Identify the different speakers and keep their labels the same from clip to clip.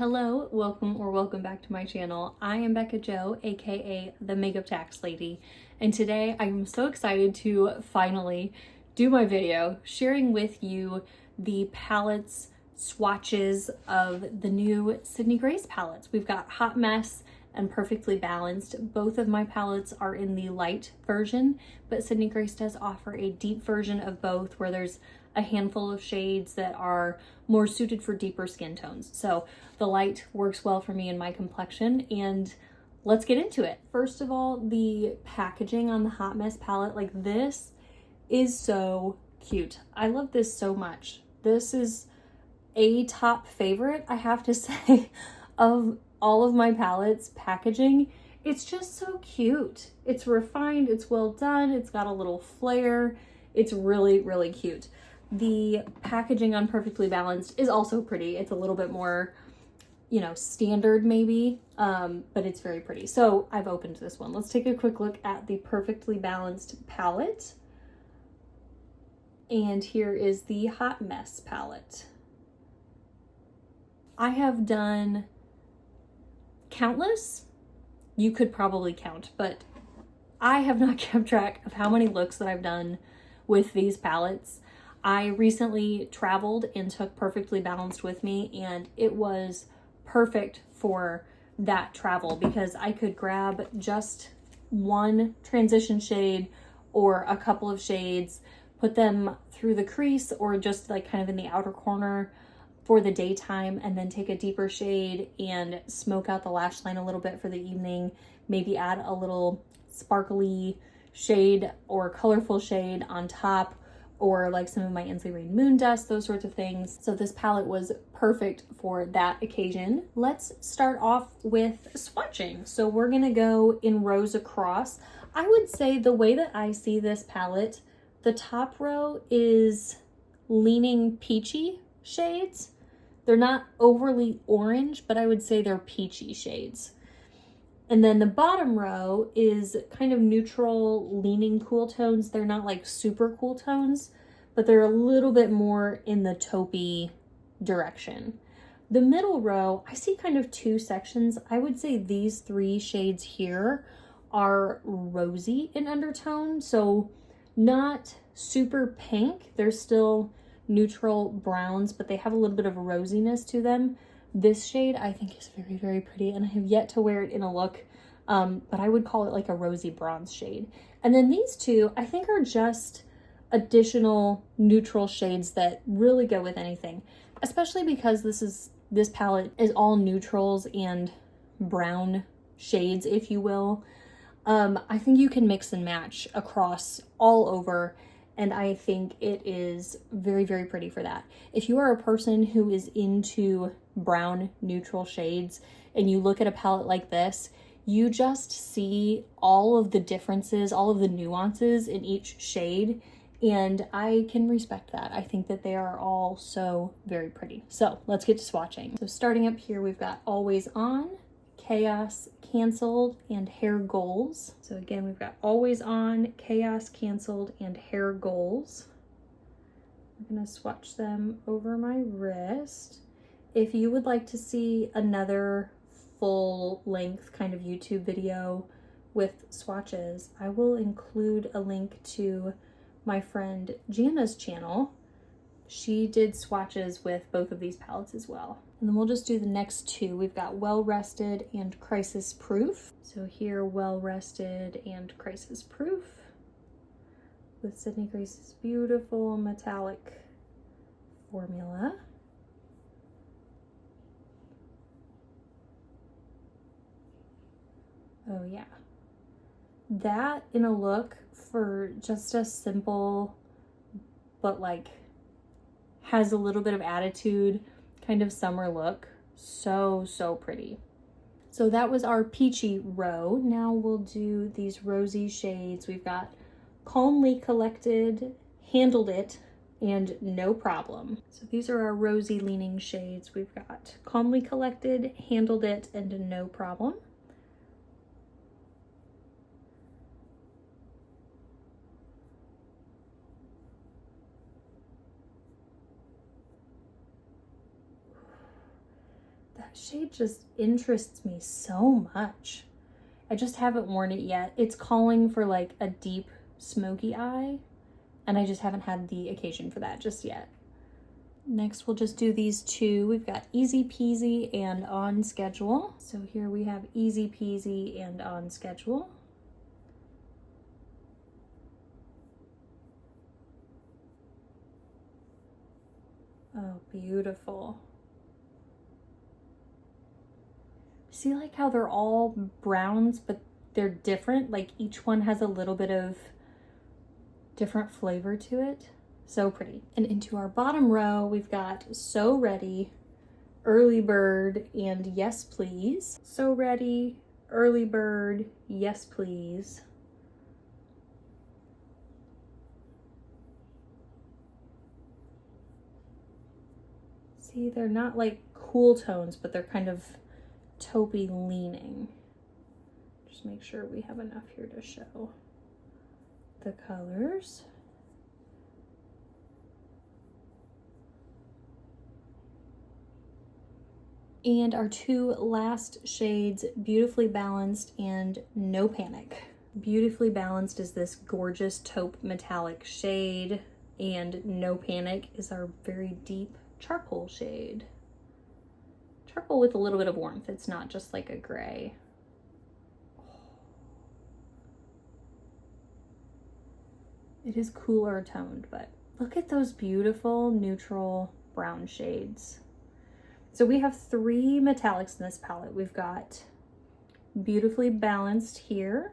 Speaker 1: hello, welcome back to my channel. I am Bekah Jo, aka the Makeup Tax Lady, and today I'm so excited to finally do my video sharing with you the palettes, swatches of the new Sydney Grace palettes. We've got Hot Mess and Perfectly Balanced. Both of my palettes are in the light version, but Sydney Grace does offer a deep version of both where there's a handful of shades that are more suited for deeper skin tones. So the light works well for me and my complexion, and let's get into it. First of all, the packaging on the Hot Mess palette, like this is so cute. I love this so much. This is a top favorite, I have to say, of all of my palettes packaging. It's just so cute. It's refined, it's well done, it's got a little flair. It's really, really cute. The packaging on Perfectly Balanced is also pretty. It's a little bit more, standard maybe, but it's very pretty. So I've opened this one. Let's take a quick look at the Perfectly Balanced palette. And here is the Hot Mess palette. I have done countless, you could probably count, but I have not kept track of how many looks that I've done with these palettes. I recently traveled and took Perfectly Balanced with me, and it was perfect for that travel because I could grab just one transition shade or a couple of shades, put them through the crease or just like kind of in the outer corner for the daytime, and then take a deeper shade and smoke out the lash line a little bit for the evening, maybe add a little sparkly shade or colorful shade on top, or like some of my Inspo Rain Moon Dust, those sorts of things. So this palette was perfect for that occasion. Let's start off with swatching. So we're gonna go in rows across. I would say the way that I see this palette, the top row is leaning peachy shades. They're not overly orange, but I would say they're peachy shades. And then the bottom row is kind of neutral, leaning cool tones. They're not like super cool tones, but they're a little bit more in the taupey direction. The middle row, I see kind of two sections. I would say these three shades here are rosy in undertone, so not super pink. They're still neutral browns, but they have a little bit of a rosiness to them. This shade I think is very, very pretty, and I have yet to wear it in a look, but I would call it like a rosy bronze shade. And then these two I think are just additional neutral shades that really go with anything, especially because this palette is all neutrals and brown shades, if you will. I think you can mix and match across all over, and I think it is very, very pretty for that. If you are a person who is into brown neutral shades and you look at a palette like this, you just see all of the differences, all of the nuances in each shade, and I can respect that. I think that they are all so very pretty. So let's get to swatching. So starting up here, we've got Always On, Chaos, Canceled, and Hair Goals. So again, we've got Always On, Chaos, Canceled, and Hair Goals. I'm gonna swatch them over my wrist. If you would like to see another full length kind of YouTube video with swatches, I will include a link to my friend Jana's channel. She did swatches with both of these palettes as well. And then we'll just do the next two. We've got Well Rested and Crisis Proof. So here, Well Rested and Crisis Proof with Sydney Grace's beautiful metallic formula. Oh yeah. That in a look for just a simple, but like has a little bit of attitude, kind of summer look. So, so pretty. So that was our peachy row. Now we'll do these rosy shades. We've got Calmly Collected, Handled It, and No Problem. So these are our rosy leaning shades. We've got Calmly Collected, Handled It, and No Problem. That shade just interests me so much. I just haven't worn it yet. It's calling for like a deep smoky eye, and I just haven't had the occasion for that just yet. Next, we'll just do these two. We've got Easy Peasy and On Schedule. So here we have Easy Peasy and On Schedule. Oh, beautiful. See like how they're all browns, but they're different? Like each one has a little bit of different flavor to it. So pretty. And into our bottom row, we've got So Ready, Early Bird, and Yes Please. So Ready, Early Bird, Yes Please. See, they're not like cool tones, but they're kind of taupey leaning. Just make sure we have enough here to show the colors. And our two last shades, Beautifully Balanced and No Panic. Beautifully Balanced is this gorgeous taupe metallic shade, and No Panic is our very deep charcoal shade. Charcoal with a little bit of warmth. It's not just like a gray. It is cooler toned, but look at those beautiful neutral brown shades. So we have three metallics in this palette. We've got Beautifully Balanced here.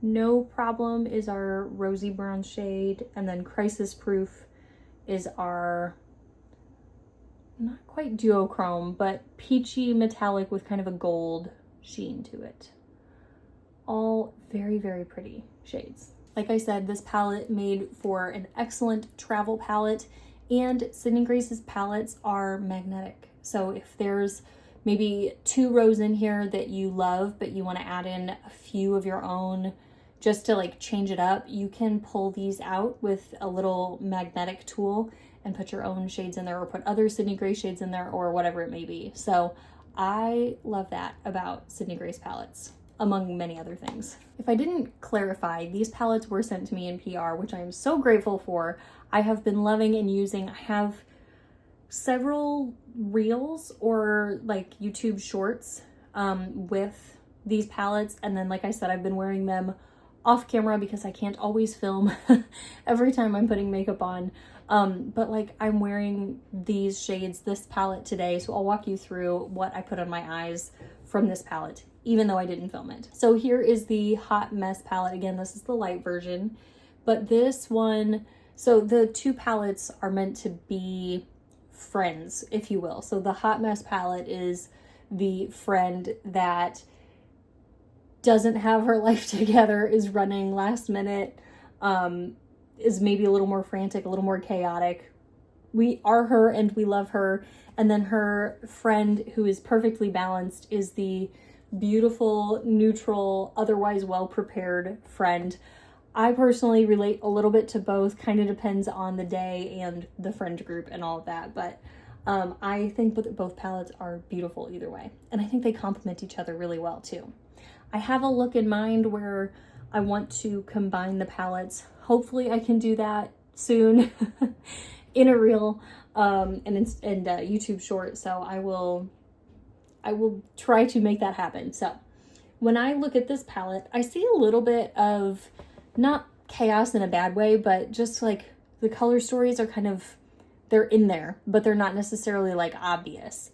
Speaker 1: No Problem is our rosy brown shade. And then Crisis Proof is our, not quite duochrome, but peachy metallic with kind of a gold sheen to it. All very, very pretty shades. Like I said, this palette made for an excellent travel palette, and Sydney Grace's palettes are magnetic. So if there's maybe 2 rows in here that you love, but you want to add in a few of your own just to like change it up, you can pull these out with a little magnetic tool and put your own shades in there, or put other Sydney Grace shades in there, or whatever it may be. So I love that about Sydney Grace palettes, among many other things. If I didn't clarify, these palettes were sent to me in PR, which I am so grateful for. I have been loving and using. I have several reels or like YouTube shorts with these palettes, and then like I said, I've been wearing them off camera because I can't always film every time I'm putting makeup on. But like I'm wearing these shades, this palette today, so I'll walk you through what I put on my eyes from this palette, even though I didn't film it. So here is the Hot Mess palette. Again, this is the light version, but this one, so the two palettes are meant to be friends, if you will. So the Hot Mess palette is the friend that doesn't have her life together, is running last minute, is maybe a little more frantic, a little more chaotic. We are her and we love her. And then her friend, who is perfectly balanced, is the beautiful, neutral, otherwise well-prepared friend. I personally relate a little bit to both, kind of depends on the day and the friend group and all of that, but I think that both palettes are beautiful either way, and I think they complement each other really well too. I have a look in mind where I want to combine the palettes. Hopefully I can do that soon in a reel and YouTube short, so I will try to make that happen. So when I look at this palette, I see a little bit of, not chaos in a bad way, but just like the color stories are kind of, they're in there, but they're not necessarily like obvious.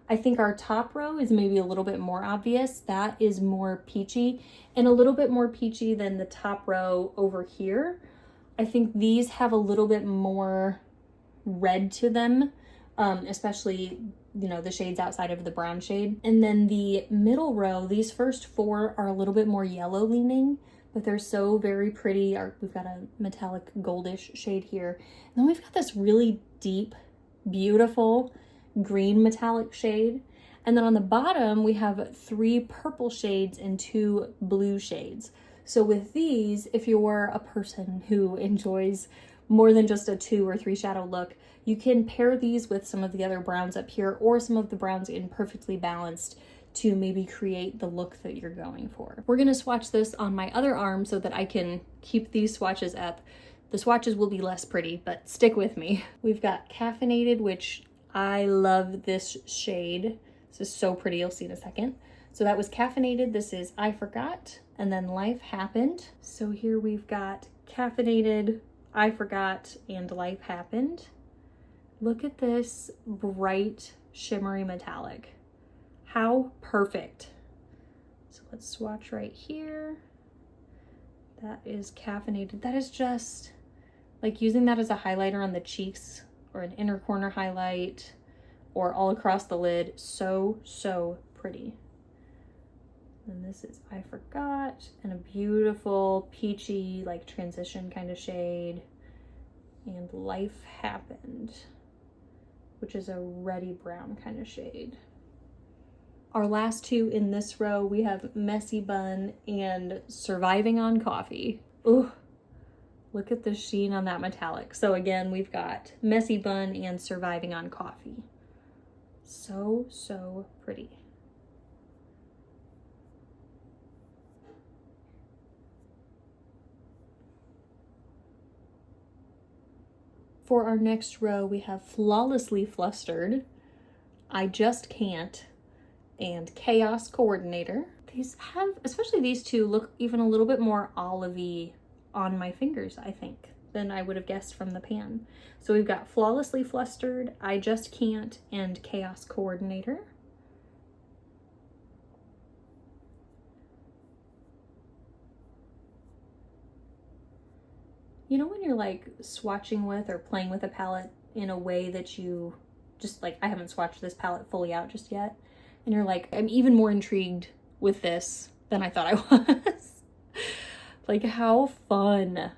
Speaker 1: I think our top row is maybe a little bit more obvious. That is more peachy, and a little bit more peachy than the top row over here. I think these have a little bit more red to them, especially, you know, the shades outside of the brown shade. And then the middle row, these first 4 are a little bit more yellow leaning, but they're so very pretty. We've got a metallic goldish shade here. And then we've got this really deep, beautiful green metallic shade. And then on the bottom, we have 3 purple shades and 2 blue shades. So with these, if you're a person who enjoys more than just a 2 or 3 shadow look. You can pair these with some of the other browns up here or some of the browns in Perfectly Balanced to maybe create the look that you're going for. We're gonna swatch this on my other arm so that I can keep these swatches up. The swatches will be less pretty, but stick with me. We've got Caffeinated, which I love this shade. This is so pretty, you'll see in a second. So that was Caffeinated, this is I Forgot, and then Life Happened. So here we've got Caffeinated, I Forgot, and Life Happened. Look at this bright, shimmery metallic. How perfect. So let's swatch right here. That is Caffeinated. That is just like using that as a highlighter on the cheeks or an inner corner highlight or all across the lid. So, so pretty. And this is I Forgot, and a beautiful peachy like transition kind of shade. And Life Happened, which is a reddy brown kind of shade. Our last two in this row, we have Messy Bun and Surviving on Coffee. Ooh, look at the sheen on that metallic. So again, we've got Messy Bun and Surviving on Coffee. So, so pretty. For our next row, we have Flawlessly Flustered, I Just Can't, and Chaos Coordinator. These have, especially these two, look even a little bit more olivey on my fingers, I think, than I would have guessed from the pan. So we've got Flawlessly Flustered, I Just Can't, and Chaos Coordinator. You know when you're like swatching with or playing with a palette in a way that you just like, I haven't swatched this palette fully out just yet, and you're like, I'm even more intrigued with this than I thought I was. Like, how fun.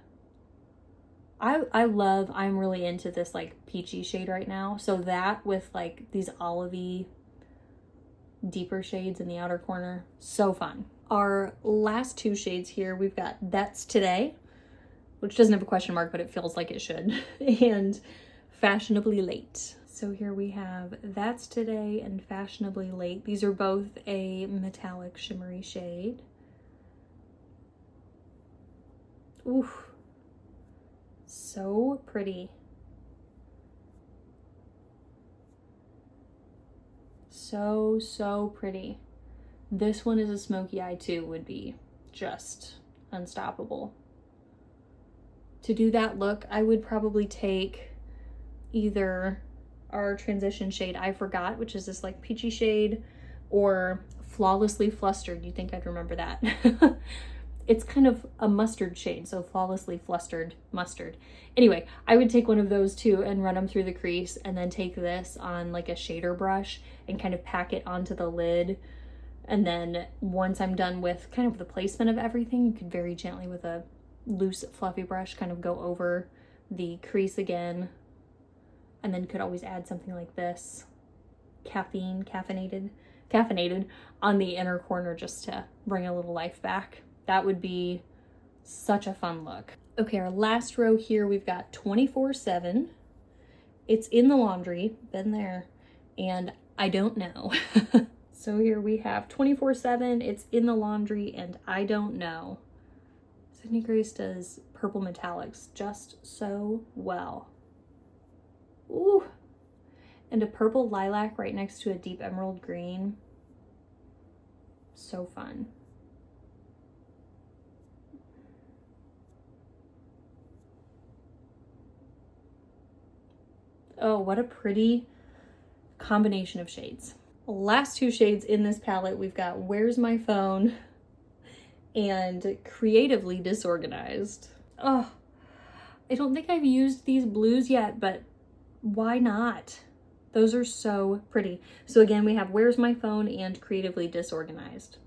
Speaker 1: I'm really into this like peachy shade right now. So that with like these olivey deeper shades in the outer corner, so fun. Our last two shades here, we've got That's Today, which doesn't have a question mark, but it feels like it should, and Fashionably Late. So here we have That's Today and Fashionably Late. These are both a metallic shimmery shade. Oof, so pretty. So, so pretty. This one is a smoky eye too, would be just unstoppable. To do that look, I would probably take either our transition shade I Forgot, which is this like peachy shade, or Flawlessly Flustered. You think I'd remember that? It's kind of a mustard shade, so Flawlessly Flustered mustard. Anyway, I would take one of those two and run them through the crease, and then take this on like a shader brush and kind of pack it onto the lid. And then once I'm done with kind of the placement of everything, you could very gently with a loose fluffy brush kind of go over the crease again, and then could always add something like this caffeinated on the inner corner just to bring a little life back. That would be such a fun look. Okay, our last row here, we've got 24/7. It's in the laundry, been there, and I don't know. So here we have 24/7, it's in the laundry, and I don't know. Sydney Grace does purple metallics just so well. Ooh, and a purple lilac right next to a deep emerald green. So fun. Oh, what a pretty combination of shades. Last two shades in this palette, we've got Where's My Phone and Creatively Disorganized. Oh, I don't think I've used these blues yet, but why not? Those are so pretty. So again, we have Where's My Phone and Creatively Disorganized.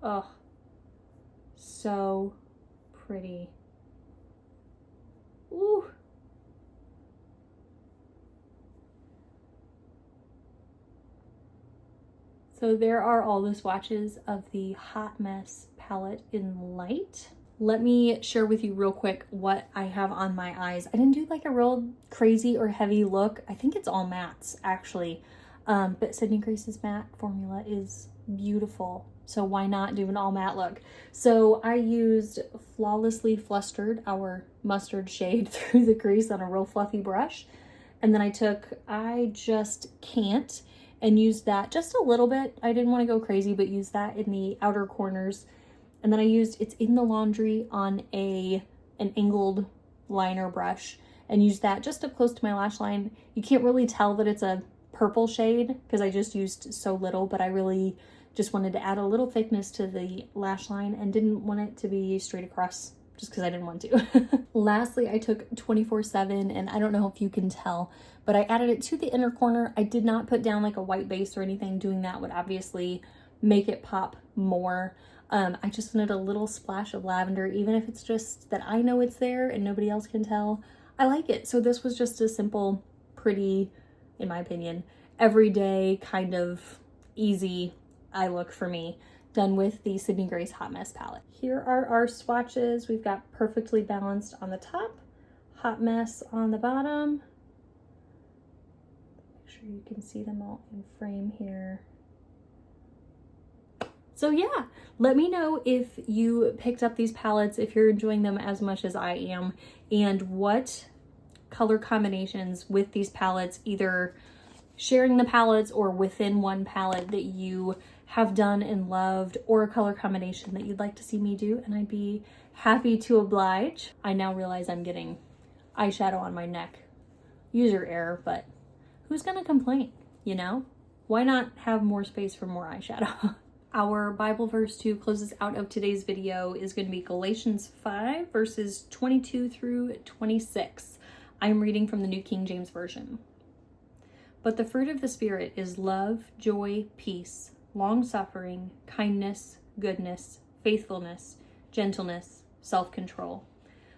Speaker 1: Oh, so pretty. Ooh. So there are all the swatches of the Hot Mess palette in light. Let me share with you real quick what I have on my eyes. I didn't do like a real crazy or heavy look. I think it's all mattes actually. But Sydney Grace's matte formula is beautiful. So why not do an all matte look? So I used Flawlessly Flustered, our mustard shade, through the crease on a real fluffy brush. And then I took I Just Can't and used that just a little bit. I didn't want to go crazy, but use that in the outer corners. And then I used It's in the Laundry on an angled liner brush and used that just up close to my lash line. You can't really tell that it's a purple shade because I just used so little, but I really just wanted to add a little thickness to the lash line and didn't want it to be straight across just because I didn't want to. Lastly, I took 24/7, and I don't know if you can tell, but I added it to the inner corner. I did not put down like a white base or anything. Doing that would obviously make it pop more. I just wanted a little splash of lavender, even if it's just that I know it's there and nobody else can tell. I like it. So this was just a simple, pretty, in my opinion, everyday kind of easy eye look for me, done with the Sydney Grace Hot Mess palette. Here are our swatches. We've got Perfectly Balanced on the top, Hot Mess on the bottom. Make sure you can see them all in frame here. So yeah, let me know if you picked up these palettes, if you're enjoying them as much as I am, and what color combinations with these palettes, either sharing the palettes or within one palette, that you have done and loved, or a color combination that you'd like to see me do, and I'd be happy to oblige. I now realize I'm getting eyeshadow on my neck. User error, but who's gonna complain, you know? Why not have more space for more eyeshadow? Our Bible verse to close us out of today's video is going to be Galatians 5 verses 22 through 26. I'm reading from the New King James Version. But the fruit of the Spirit is love, joy, peace, long-suffering, kindness, goodness, faithfulness, gentleness, self-control.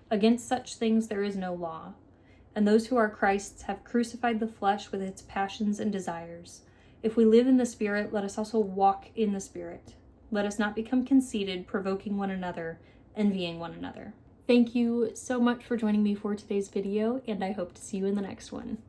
Speaker 1: Against such things there is no law. And those who are Christ's have crucified the flesh with its passions and desires. If we live in the Spirit, let us also walk in the Spirit. Let us not become conceited, provoking one another, envying one another. Thank you so much for joining me for today's video, and I hope to see you in the next one.